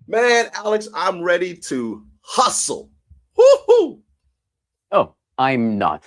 Man, Alex, I'm ready to hustle. Woo-hoo! Oh, I'm not.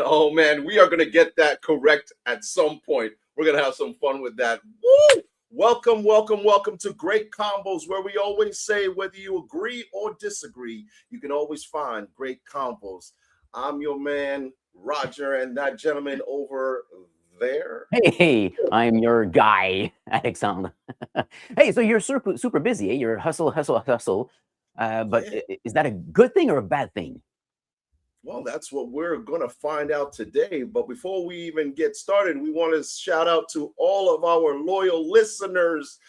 Oh man, we are going to get that correct at some point. We're going to have some fun with that. Woo! Welcome to Great Combos, where we always say whether you agree or disagree, you can always find great combos. I'm your man, Roger, and that gentleman over there. Hey, I'm your guy, Alexandre. Hey, so you're super busy. Eh? You're hustle. But Yeah. is that a good thing or a bad thing? Well, that's what we're going to find out today. But before we even get started, we want to shout out to all of our loyal listeners.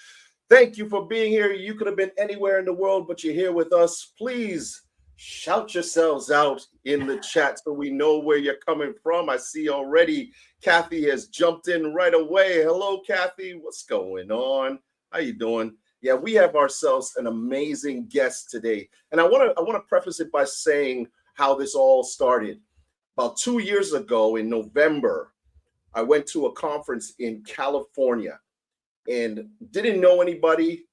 Thank you for being here. You could have been anywhere in the world, but you're here with us. Please shout yourselves out in the chat so we know where you're coming from. I see already Kathy has jumped in right away. Hello, Kathy. What's going on? How you doing? Yeah, we have ourselves an amazing guest today. And I want to preface it by saying how this all started. About 2 years ago in November, I went to a conference in California and didn't know anybody,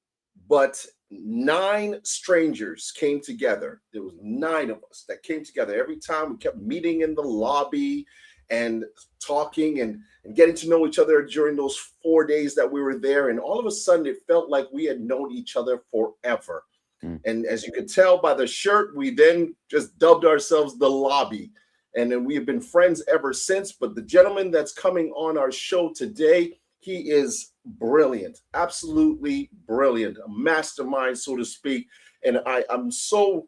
but 9 strangers came together. There was 9 of us that came together. Every time we kept meeting in the lobby and talking and getting to know each other during those 4 days that we were there. And all of a sudden, it felt like we had known each other forever. Mm. And as you can tell by the shirt, we then just dubbed ourselves the lobby. And then we have been friends ever since. But the gentleman that's coming on our show today, he is brilliant, absolutely brilliant, a mastermind, so to speak. And I have so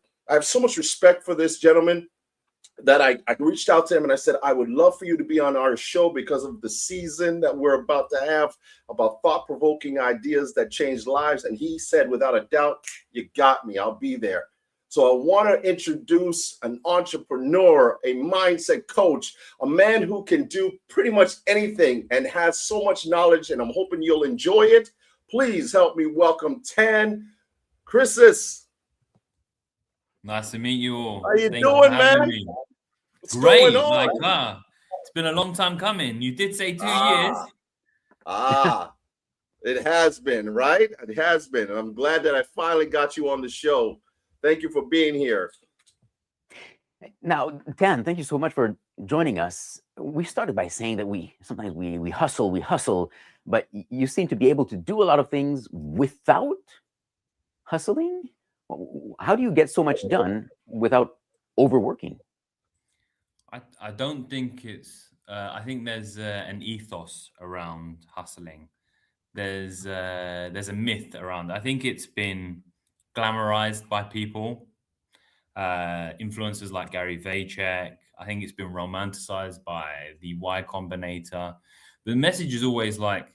much respect for this gentleman that I reached out to him and I said, I would love for you to be on our show because of the season that we're about to have about thought-provoking ideas that change lives. And he said, without a doubt, you got me. I'll be there. So I want to introduce an entrepreneur, a mindset coach, a man who can do pretty much anything and has so much knowledge, and I'm hoping you'll enjoy it. Please help me welcome Tan Chrissis. Nice to meet you all. How you Thank you doing, for having man? me. What's going Great. on? It's been a long time coming. You did say 2 years. Ah, it has been, right? It has been. And I'm glad that I finally got you on the show. Thank you for being here. Now, Dan, thank you so much for joining us. We started by saying that we sometimes we hustle, but you seem to be able to do a lot of things without hustling. How do you get so much done without overworking? I don't think it's. I think there's an ethos around hustling. There's a myth around it. I think it's been glamorized by people, influencers like Gary Vaynerchuk. I think it's been romanticized by the Y Combinator. The message is always like,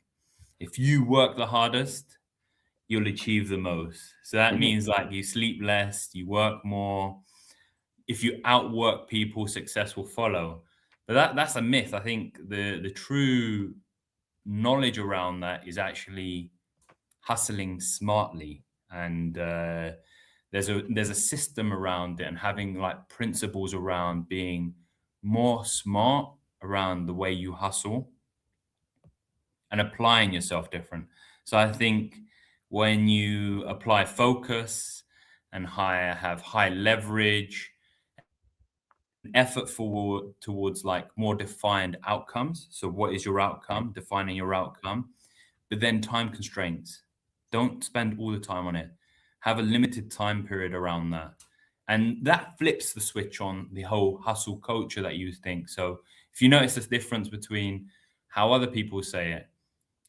if you work the hardest, you'll achieve the most. So that means like you sleep less, you work more. If you outwork people, success will follow. But that's a myth. I think the true knowledge around that is actually hustling smartly, and there's a system around it, and having like principles around being more smart around the way you hustle and applying yourself different. So I think when you apply focus and have high leverage, effort forward towards like more defined outcomes. So what is your outcome? Defining your outcome, but then time constraints. Don't spend all the time on it. Have a limited time period around that. And that flips the switch on the whole hustle culture that you think. So if you notice this difference between how other people say it,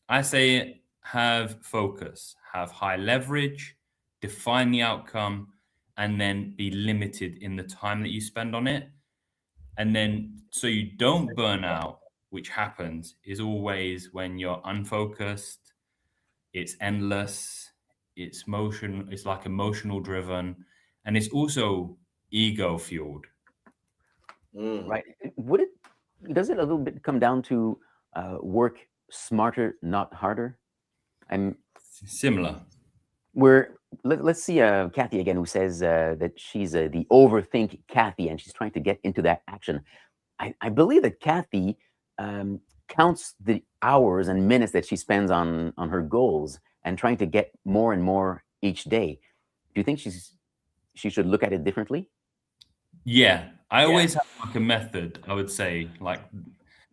I say it, have focus, have high leverage, define the outcome, and then be limited in the time that you spend on it. And then so you don't burn out, which happens is always when you're unfocused, it's endless, it's like emotional driven, and it's also ego fueled. Right? Would it? Does it a little bit come down to work smarter, not harder? I'm Similar. let's see Kathy again, who says that she's the overthink Kathy, and she's trying to get into that action. I believe that Kathy counts the hours and minutes that she spends on her goals and trying to get more and more each day. Do you think she should look at it differently? Yeah, I always have like a method, I would say, like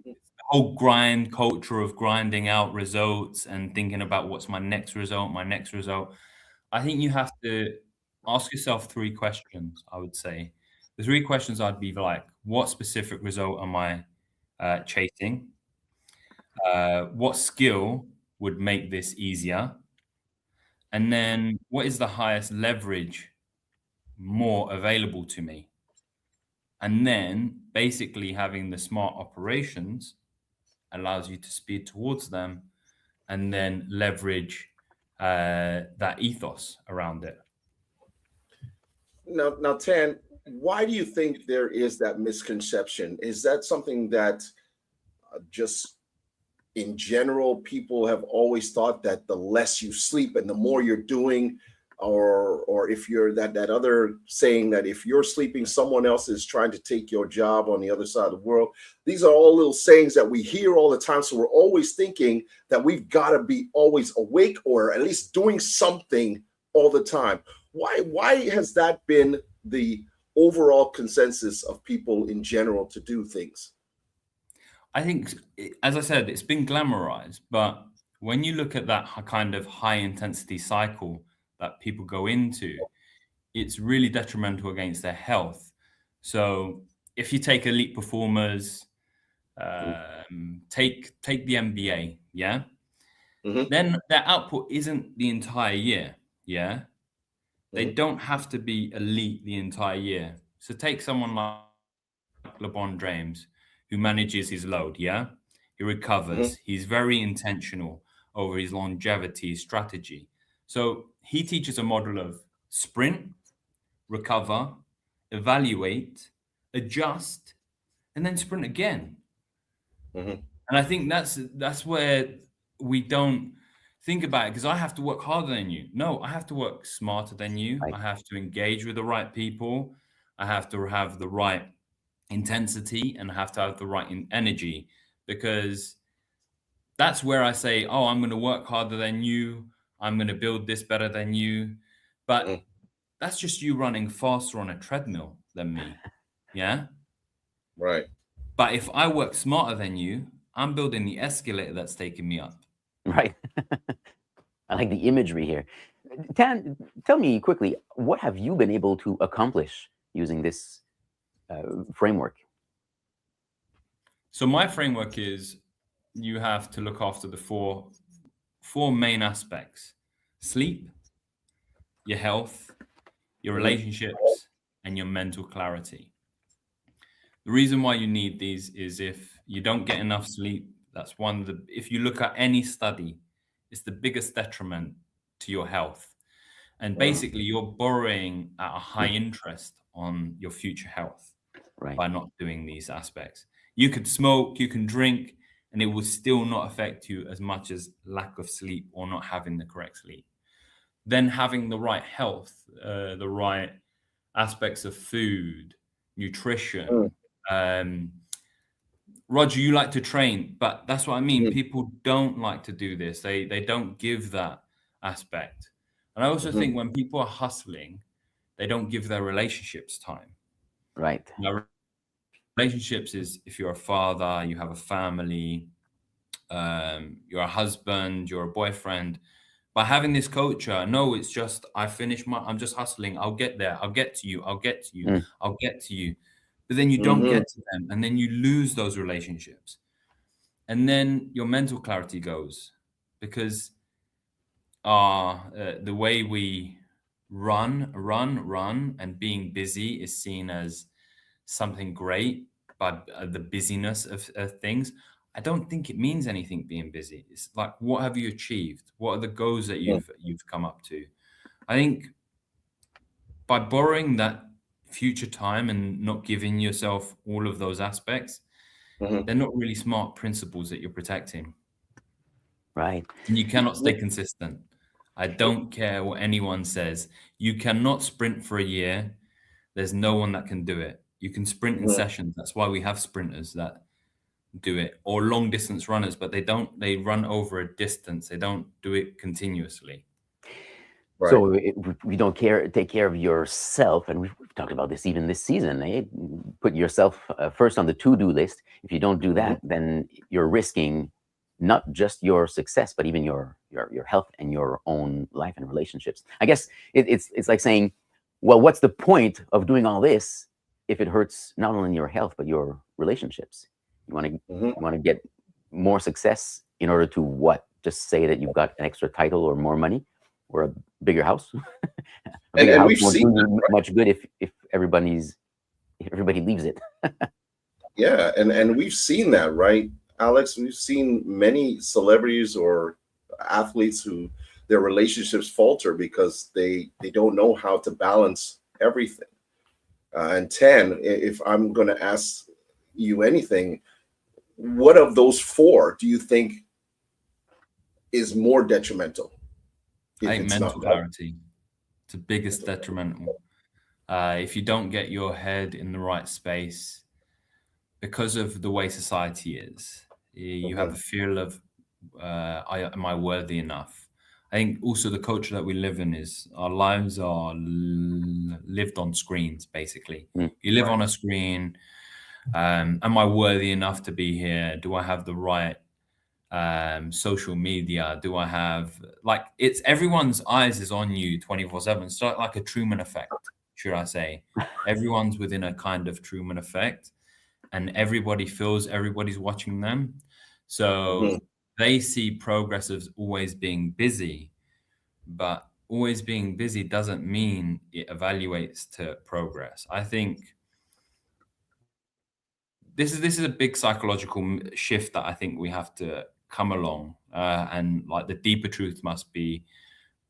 the whole grind culture of grinding out results and thinking about what's my next result, my next result. I think you have to ask yourself 3 questions, I would say. The 3 questions I'd be like, what specific result am I chasing? What skill would make this easier? And then what is the highest leverage more available to me? And then basically having the smart operations allows you to speed towards them and then leverage that ethos around it. Now, Tan, why do you think there is that misconception? Is that something that just in general people have always thought that the less you sleep and the more you're doing, or if you're that other saying that if you're sleeping, someone else is trying to take your job on the other side of the world? These are all little sayings that we hear all the time. So we're always thinking that we've got to be always awake or at least doing something all the time. Why has that been the overall consensus of people in general to do things? I think, as I said, it's been glamorized, but when you look at that kind of high intensity cycle that people go into, it's really detrimental against their health. So if you take elite performers, take the NBA, yeah, then their output isn't the entire year, yeah. They don't have to be elite the entire year. So take someone like LeBron James, who manages his load, yeah? He recovers. He's very intentional over his longevity strategy. So he teaches a model of sprint, recover, evaluate, adjust, and then sprint again. And I think that's where we don't think about it, because I have to work harder than you. No, I have to work smarter than you. Right. I have to engage with the right people. I have to have the right intensity and have to have the right energy, because that's where I say, oh, I'm going to work harder than you. I'm going to build this better than you. But that's just you running faster on a treadmill than me. Yeah. Right. But if I work smarter than you, I'm building the escalator that's taking me up. Right. I like the imagery here. Tan, tell me quickly, what have you been able to accomplish using this framework? So my framework is you have to look after the four main aspects: sleep, your health, your relationships, and your mental clarity. The reason why you need these is if you don't get enough sleep, that's one of the, if you look at any study, it's the biggest detriment to your health. And basically you're borrowing at a high interest on your future health by not doing these aspects. You could smoke, you can drink, and it will still not affect you as much as lack of sleep or not having the correct sleep. Then having the right health, the right aspects of food, nutrition. Roger, you like to train, but that's what I mean. People don't like to do this. They don't give that aspect. And I also think when people are hustling, they don't give their relationships time. Right. Now, relationships is if you're a father, you have a family, you're a husband, you're a boyfriend. By having this culture, no, it's just I'm just hustling. I'll get there. I'll get to you. I'll get to you. I'll get to you. But then you don't get to them, and then you lose those relationships. And then your mental clarity goes, because the way we run, and being busy is seen as something great by the busyness of things. I don't think it means anything being busy. It's like, what have you achieved? What are the goals that you've come up to? I think by borrowing that future time and not giving yourself all of those aspects, they're not really smart principles that you're protecting. Right. And you cannot stay consistent. I don't care what anyone says. You cannot sprint for a year. There's no one that can do it. You can sprint in sessions. That's why we have sprinters that do it, or long distance runners, but they run over a distance. They don't do it continuously. Right. So we don't take care of yourself, and we've talked about this even this season. Put yourself first on the to-do list. If you don't do that, then you're risking not just your success, but even your health and your own life and relationships. I guess it's like saying, well, what's the point of doing all this if it hurts not only your health but your relationships? You want to get more success in order to what? Just say that you've got an extra title or more money or a bigger house. And house we've won't seen do that, you much good if everybody leaves it. yeah, and we've seen that, right, Alex? We've seen many celebrities or athletes who their relationships falter because they don't know how to balance everything. And Tan, if I'm going to ask you anything, what of those four do you think is more detrimental? I think mental clarity. It's the biggest detrimental. If you don't get your head in the right space, because of the way society is, you have a feel of, am I worthy enough? I think also the culture that we live in is our lives are lived on screens, basically. You live on a screen. Am I worthy enough to be here? Do I have the right social media? Do I have, like, it's everyone's eyes is on you 24/7. It's like a Truman effect, should I say. Everyone's within a kind of Truman effect, and everybody feels everybody's watching them. So they see progress as always being busy, but always being busy doesn't mean it evaluates to progress. I think this is a big psychological shift that I think we have to come along, and like the deeper truth must be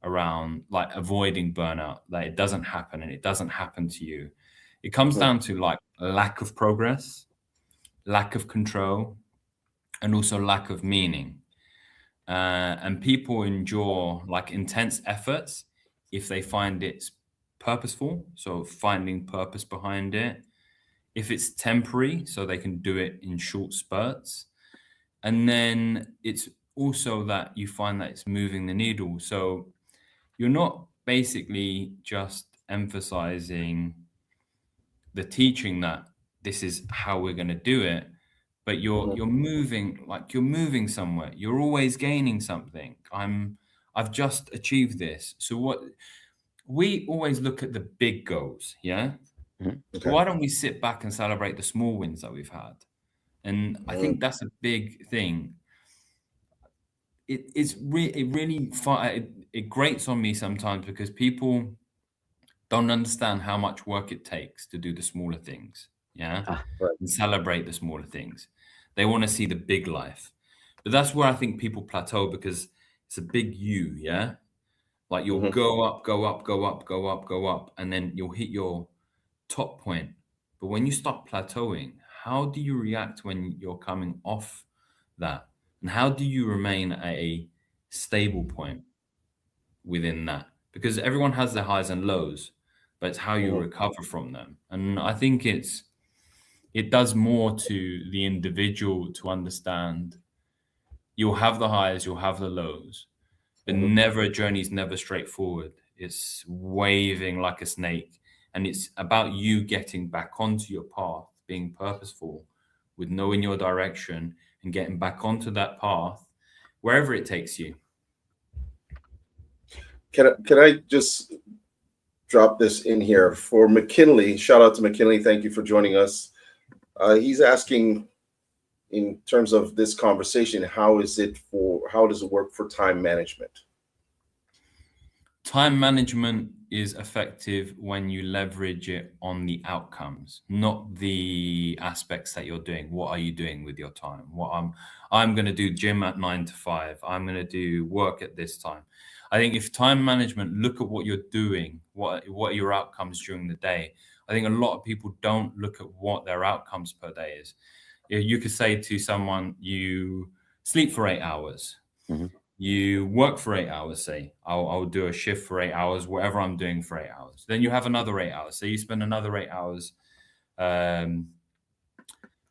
around like avoiding burnout, that it doesn't happen and it doesn't happen to you. It comes down to like lack of progress, lack of control, and also lack of meaning. And people endure like intense efforts if they find it's purposeful, so finding purpose behind it. If it's temporary, so they can do it in short spurts. And then it's also that you find that it's moving the needle. So you're not basically just emphasizing the teaching that this is how we're going to do it, but you're moving somewhere. You're always gaining something. I've just achieved this. So what we always look at the big goals, yeah? Okay. Why don't we sit back and celebrate the small wins that we've had? And I think that's a big thing. It grates on me sometimes because people don't understand how much work it takes to do the smaller things, yeah, and celebrate the smaller things. They want to see the big life, but that's where I think people plateau because it's a big U, yeah. Like you'll go up, go up, go up, go up, go up, and then you'll hit your top point. But when you start plateauing, how do you react when you're coming off that? And how do you remain at a stable point within that? Because everyone has their highs and lows, but it's how you recover from them. And I think it does more to the individual to understand you'll have the highs, you'll have the lows, but never a journey is never straightforward. It's waving like a snake. And it's about you getting back onto your path, being purposeful with knowing your direction and getting back onto that path, wherever it takes you. Can I just drop this in here for McKinley? Shout out to McKinley. Thank you for joining us. He's asking, in terms of this conversation, how does it work for time management? Time management is effective when you leverage it on the outcomes, not the aspects that you're doing. What are you doing with your time? I'm going to do gym at 9 to 5. I'm going to do work at this time. I think if time management, look at what you're doing, what are your outcomes during the day. I think a lot of people don't look at what their outcomes per day is. You could say to someone, you sleep for 8 hours. Mhm. You work for 8 hours, say. I'll do a shift for 8 hours, whatever I'm doing for 8 hours. Then you have another 8 hours. So you spend another 8 hours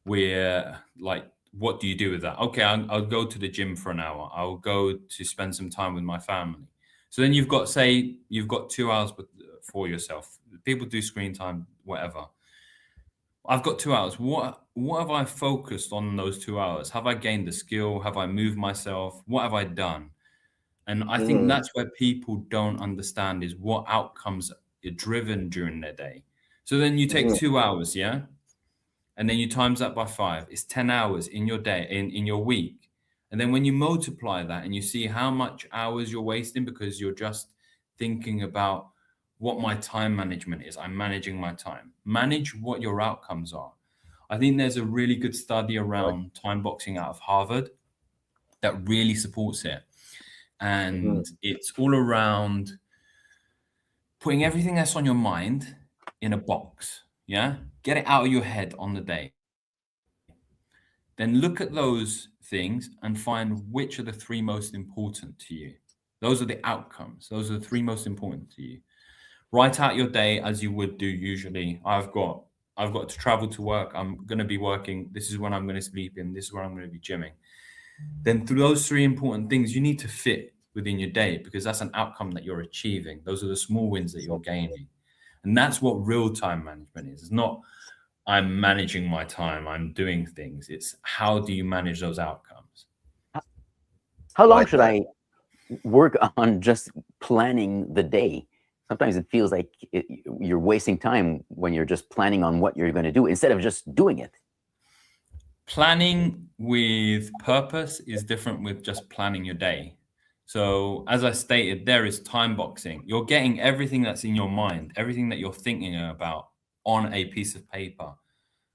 where, like, what do you do with that? Okay, I'll go to the gym for an hour. I'll go to spend some time with my family. So then you've got 2 hours for yourself. People do screen time, whatever. I've got 2 hours. What have I focused on in those 2 hours? Have I gained a skill? Have I moved myself? What have I done? And I think that's where people don't understand is what outcomes are driven during their day. So then you take 2 hours, yeah? And then you times that by 5. It's 10 hours in your day, in your week. And then when you multiply that and you see how much hours you're wasting because you're just thinking about what my time management is. I'm managing my time. Manage what your outcomes are. I think there's a really good study around time boxing out of Harvard that really supports it. And it's all around putting everything that's on your mind in a box. Yeah. Get it out of your head on the day. Then look at those things and find which are the 3 most important to you. Those are the outcomes. Those are the 3 most important to you. Write out your day as you would do usually. I've got to travel to work. I'm going to be working. This is when I'm going to sleep in. This is where I'm going to be gymming. Then through those 3 important things, you need to fit within your day because that's an outcome that you're achieving. Those are the small wins that you're gaining. And that's what real time management is. It's not I'm managing my time, I'm doing things. It's how do you manage those outcomes? How long should I work on just planning the day? Sometimes it feels like you're wasting time when you're just planning on what you're going to do instead of just doing it. Planning with purpose is different with just planning your day. So as I stated, there is time boxing. You're getting everything that's in your mind, everything that you're thinking about on a piece of paper.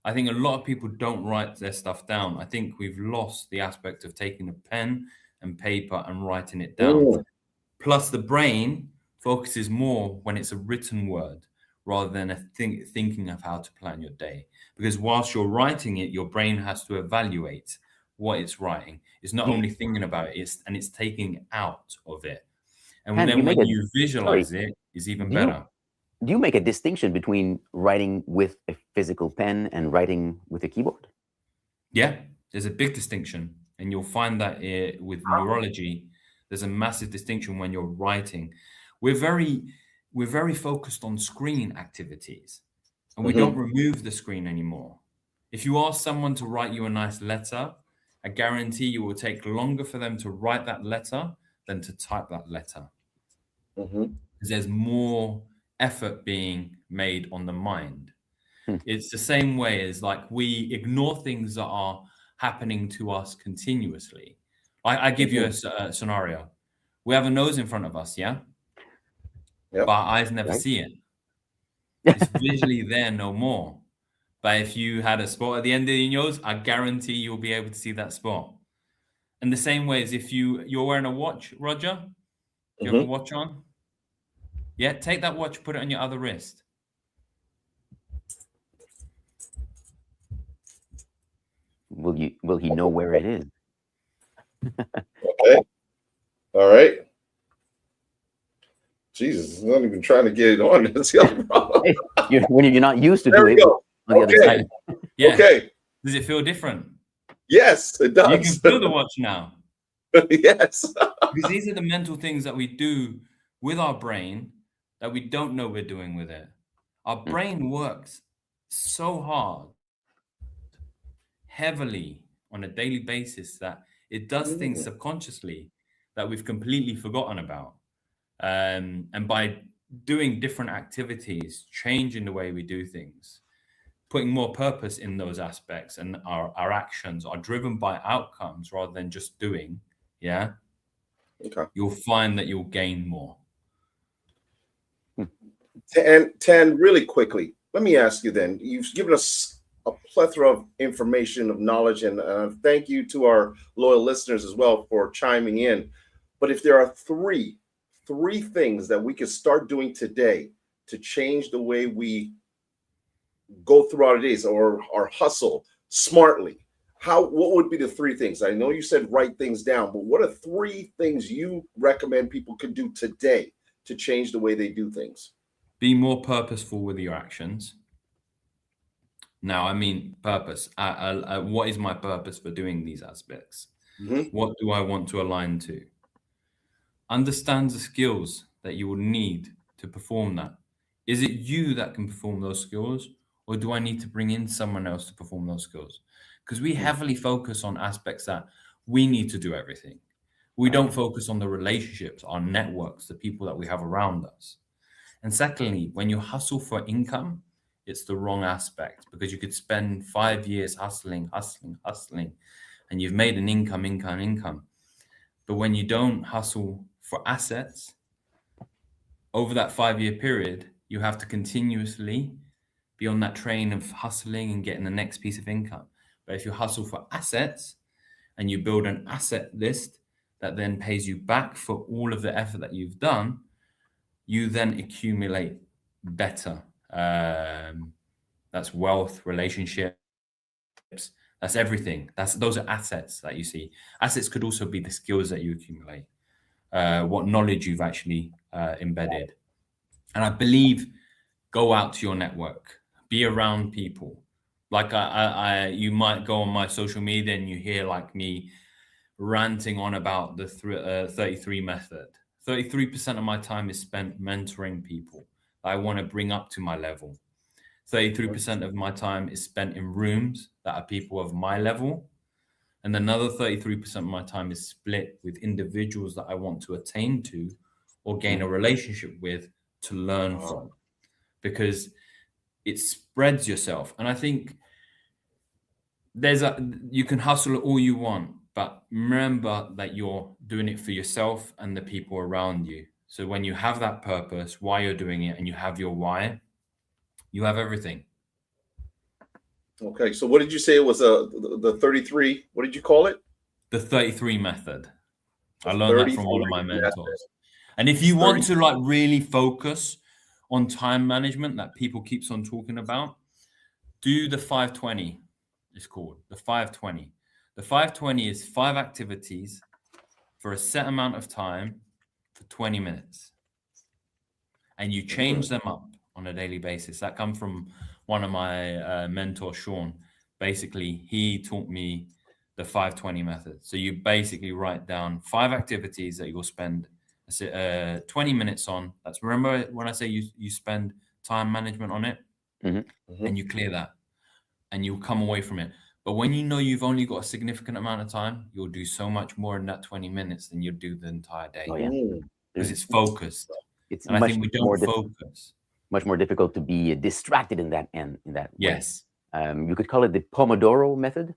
I think a lot of people don't write their stuff down. I think we've lost the aspect of taking a pen and paper and writing it down. Plus the brain focuses more when it's a written word rather than thinking of how to plan your day. Because whilst you're writing it, your brain has to evaluate what it's writing. It's not only thinking about it, it's taking it out of it. And then when you visualize it, it's even better. Do you make a distinction between writing with a physical pen and writing with a keyboard? Yeah, there's a big distinction. And you'll find that with neurology, there's a massive distinction when you're writing. We're very focused on screen activities, and we don't remove the screen anymore. If you ask someone to write you a nice letter, I guarantee you will take longer for them to write that letter than to type that letter. Because there's more effort being made on the mind. It's the same way as like we ignore things that are happening to us continuously. I give you a scenario. We have a nose in front of us, yeah? But our eyes never see it. It's visually there no more. But if you had a spot at the end of your nose, I guarantee you'll be able to see that spot. And the same way as if you're wearing a watch, Roger, you have a watch on? Yeah, take that watch, put it on your other wrist. Will he know where it is? Okay. All right. Jesus, I'm not even trying to get it on. That's the other problem. When you're not used to doing it on the other side. Yeah. Okay. Does it feel different? Yes, it does. You can feel the watch now. Yes. Because these are the mental things that we do with our brain that we don't know we're doing with it. Our brain works so hard, heavily on a daily basis that it does things subconsciously that we've completely forgotten about. And by doing different activities, changing the way we do things, putting more purpose in those aspects, and our actions are driven by outcomes rather than just doing, yeah, you'll find that you'll gain more. Tan, really quickly, let me ask you then, you've given us a plethora of information, of knowledge, and thank you to our loyal listeners as well for chiming in. But if there are three things that we could start doing today to change the way we go through our days or hustle smartly, what would be the 3 things? I know you said write things down, but what are 3 things you recommend people could do today to change the way they do things? Be more purposeful with your actions. Now, I mean purpose. What is my purpose for doing these aspects? What do I want to align to? Understand the skills that you will need to perform that. Is it you that can perform those skills, or do I need to bring in someone else to perform those skills? Because we heavily focus on aspects that we need to do everything. We don't focus on the relationships, our networks, the people that we have around us. And secondly, when you hustle for income, it's the wrong aspect, because you could spend 5 years hustling, and you've made an income. But when you don't hustle for assets, over that 5-year period, you have to continuously be on that train of hustling and getting the next piece of income. But if you hustle for assets and you build an asset list that then pays you back for all of the effort that you've done, you then accumulate better. That's wealth, relationships, that's everything. Those are assets that you see. Assets could also be the skills that you accumulate, what knowledge you've actually embedded. And I believe, go out to your network, be around people. Like you might go on my social media and you hear like me ranting on about the 33 method. 33% of my time is spent mentoring people I want to bring up to my level. 33% of my time is spent in rooms that are people of my level. And another 33% of my time is split with individuals that I want to attain to or gain a relationship with to learn from, because it spreads yourself. And I think you can hustle all you want, but remember that you're doing it for yourself and the people around you. So when you have that purpose, why you're doing it, and you have your why, you have everything. Okay, so what did you say it was? The 33. What did you call it? The 33 method. I learned that from one of my mentors. Method. And if you want to like really focus on time management that people keeps on talking about, do the 520. It's called the 520. The 520 is 5 activities for a set amount of time for 20 minutes. And you change them up on a daily basis. That comes from one of my mentors, Sean. Basically, he taught me the 520 method. So you basically write down 5 activities that you'll spend 20 minutes on. That's, remember when I say you spend time management on it, and you clear that, and you'll come away from it. But when you know you've only got a significant amount of time, you'll do so much more in that 20 minutes than you'll do the entire day. Because it's focused. It's and I think we don't focus. Much more difficult to be distracted in that way. Yes. You could call it the Pomodoro method.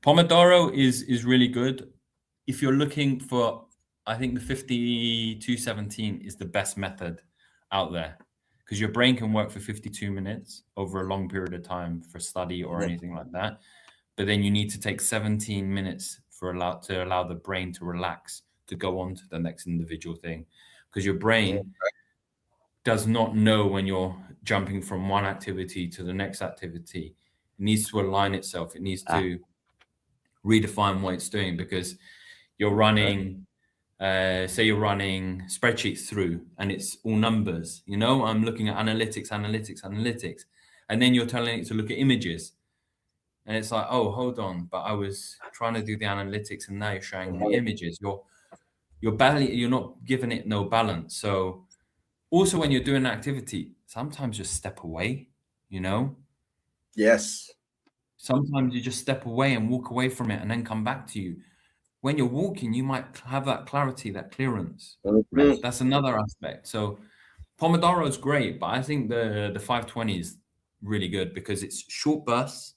Pomodoro is really good. If you're looking for, I think the 52-17 is the best method out there, because your brain can work for 52 minutes over a long period of time for study or anything like that. But then you need to take 17 minutes to allow the brain to relax, to go on to the next individual thing, because your brain does not know when you're jumping from one activity to the next activity. It needs to align itself. It needs to redefine what it's doing, because you're running, say you're running spreadsheets through and it's all numbers, I'm looking at analytics. And then you're telling it to look at images. And it's like, oh, hold on, but I was trying to do the analytics and now you're showing the images. You're not giving it no balance. So also when you're doing an activity, sometimes just step away, Yes. Sometimes you just step away and walk away from it and then come back to you. When you're walking, you might have that clarity, that clearance. That's another aspect. So Pomodoro is great, but I think the 520 is really good because it's short bursts.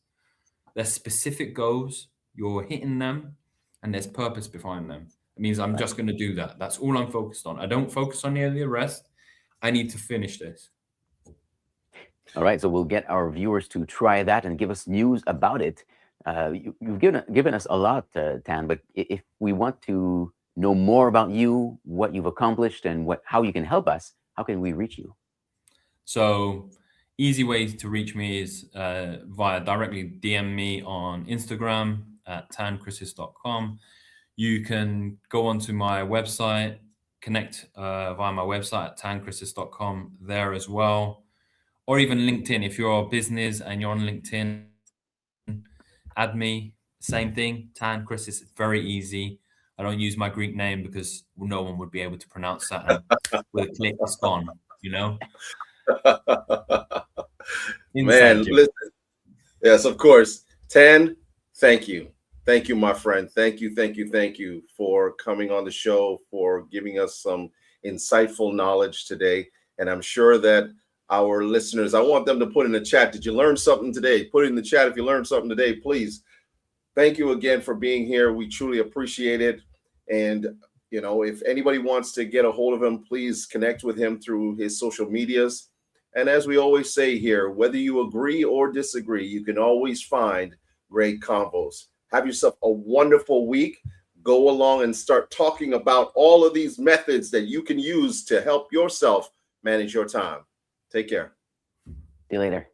There's specific goals. You're hitting them and there's purpose behind them. It means I'm just going to do that. That's all I'm focused on. I don't focus on any of the rest. I need to finish this. All right, so we'll get our viewers to try that and give us news about it. You've given us a lot, Tan, but if we want to know more about you, what you've accomplished, and how you can help us, how can we reach you? So Easy way to reach me is via directly DM me on Instagram at tancrissis.com. You can go onto my website, connect via my website at tancrissis.com there as well. Or even LinkedIn. If you're a business and you're on LinkedIn, add me. Same thing, Tan Chrissis. It's very easy. I don't use my Greek name because no one would be able to pronounce that. And with a click, it's gone, you know? Inside Man, joke. listen. Yes, of course. Tan, thank you. Thank you, my friend. Thank you, thank you, thank you for coming on the show, for giving us some insightful knowledge today. And I'm sure that our listeners, I want them to put in the chat, did you learn something today? Put it in the chat if you learned something today, please. Thank you again for being here. We truly appreciate it. And, you know, if anybody wants to get a hold of him, please connect with him through his social medias. And as we always say here, whether you agree or disagree, you can always find Great Convos. Have yourself a wonderful week. Go along and start talking about all of these methods that you can use to help yourself manage your time. Take care. See you later.